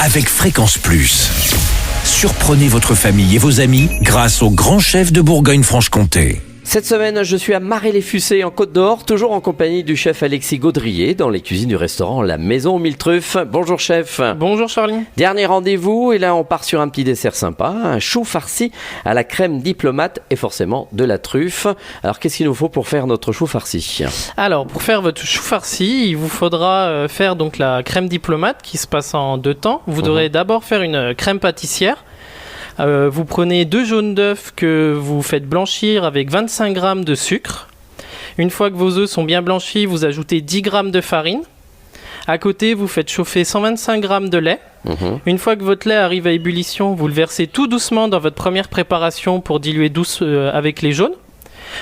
avec Fréquence Plus. Surprenez votre famille et vos amis grâce au grand chef de Bourgogne-Franche-Comté. Cette semaine, je suis à Maré-les-Fussé en Côte d'Or, toujours en compagnie du chef Alexis Gaudrier dans les cuisines du restaurant La Maison aux Mille Truffes. Bonjour chef. Bonjour Charlie. Dernier rendez-vous et là on part sur un petit dessert sympa, un chou farci à la crème diplomate et forcément de la truffe. Alors qu'est-ce qu'il nous faut pour faire notre chou farci ? Alors pour faire votre chou farci, il vous faudra faire donc la crème diplomate qui se passe en 2 temps. Vous devrez d'abord faire une crème pâtissière. Vous prenez 2 jaunes d'œufs que vous faites blanchir avec 25 g de sucre. Une fois que vos œufs sont bien blanchis, vous ajoutez 10 g de farine. À côté, vous faites chauffer 125 g de lait. Une fois que votre lait arrive à ébullition, vous le versez tout doucement dans votre première préparation pour diluer avec les jaunes.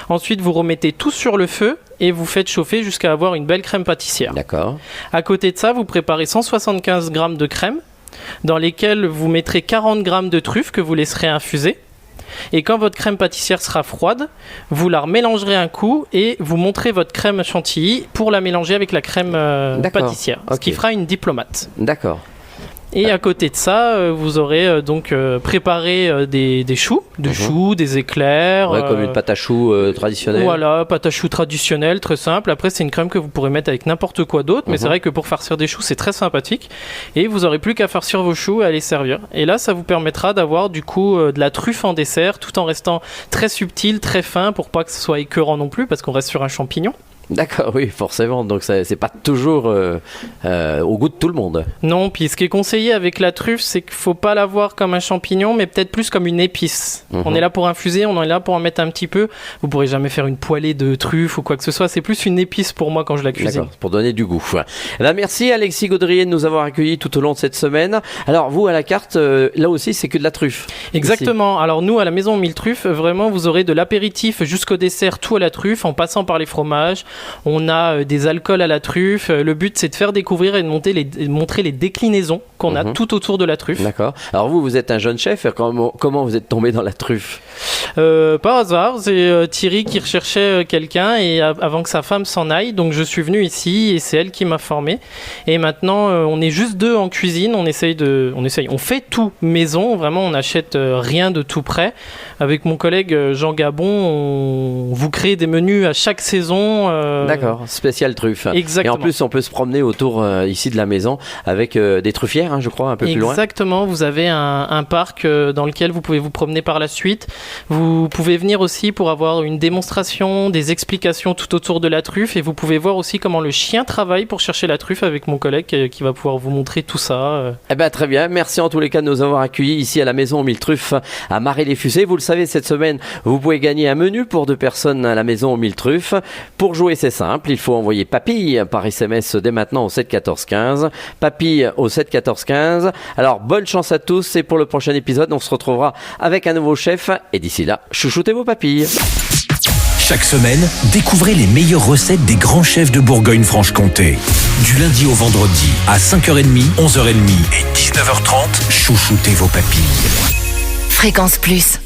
Ensuite, vous remettez tout sur le feu et vous faites chauffer jusqu'à avoir une belle crème pâtissière. D'accord. À côté de ça, vous préparez 175 g de crème, dans lesquels vous mettrez 40 g de truffes que vous laisserez infuser. Et quand votre crème pâtissière sera froide, vous la remélangerez un coup et vous monterez votre crème chantilly pour la mélanger avec la crème pâtissière, ce qui fera une diplomate. D'accord. Et à côté de ça, vous aurez donc préparé des choux, choux, des éclairs. Ouais, comme une pâte à choux traditionnelle. Voilà, pâte à choux traditionnelle, très simple. Après, c'est une crème que vous pourrez mettre avec n'importe quoi d'autre, mais c'est vrai que pour farcir des choux, c'est très sympathique. Et vous n'aurez plus qu'à farcir vos choux et à les servir. Et là, ça vous permettra d'avoir du coup de la truffe en dessert, tout en restant très subtil, très fin, pour pas que ce soit écœurant non plus, parce qu'on reste sur un champignon. D'accord, oui, forcément. Donc, c'est pas toujours au goût de tout le monde. Non, puis ce qui est conseillé avec la truffe, c'est qu'il faut pas la voir comme un champignon, mais peut-être plus comme une épice. On est là pour infuser, on est là pour en mettre un petit peu. Vous pourrez jamais faire une poêlée de truffe ou quoi que ce soit. C'est plus une épice pour moi quand je la cuisine. D'accord, pour donner du goût. Là, merci Alexis Gaudrier de nous avoir accueillis tout au long de cette semaine. Alors, vous, à la carte, là aussi, c'est que de la truffe. Exactement. Ici. Alors, nous, à la Maison aux Mille Truffes, vraiment, vous aurez de l'apéritif jusqu'au dessert, tout à la truffe, en passant par les fromages. On a des alcools à la truffe. Le but, c'est de faire découvrir et de montrer les déclinaisons qu'on a tout autour de la truffe. D'accord. Alors vous êtes un jeune chef. Comment vous êtes tombé dans la truffe ? Par hasard, c'est Thierry qui recherchait quelqu'un et avant que sa femme s'en aille. Donc je suis venu ici et c'est elle qui m'a formé. Et maintenant, on est juste 2 en cuisine. On fait tout maison. Vraiment, on n'achète rien de tout prêt. Avec mon collègue Jean Gabon, on vous crée des menus à chaque saison. D'accord, spécial truffe. Exactement. Et en plus, on peut se promener autour ici de la maison avec des truffières, je crois, un peu plus loin. Exactement, vous avez un parc dans lequel vous pouvez vous promener par la suite. Vous pouvez venir aussi pour avoir une démonstration, des explications tout autour de la truffe et vous pouvez voir aussi comment le chien travaille pour chercher la truffe avec mon collègue qui va pouvoir vous montrer tout ça. Eh ben, très bien, merci en tous les cas de nous avoir accueillis ici à la Maison aux Mille Truffes à Maré-les-Fussé. Vous le savez, cette semaine, vous pouvez gagner un menu pour 2 personnes à la Maison aux Mille Truffes. Pour jouer, c'est simple, il faut envoyer papille par SMS dès maintenant au 7 14 15. Papille au 7 14 15. Alors, bonne chance à tous et pour le prochain épisode, on se retrouvera avec un nouveau chef et d'ici là, chouchoutez vos papilles. Chaque semaine, découvrez les meilleures recettes des grands chefs de Bourgogne-Franche-Comté. Du lundi au vendredi, à 5h30, 11h30 et 19h30, chouchoutez vos papilles. Fréquence Plus.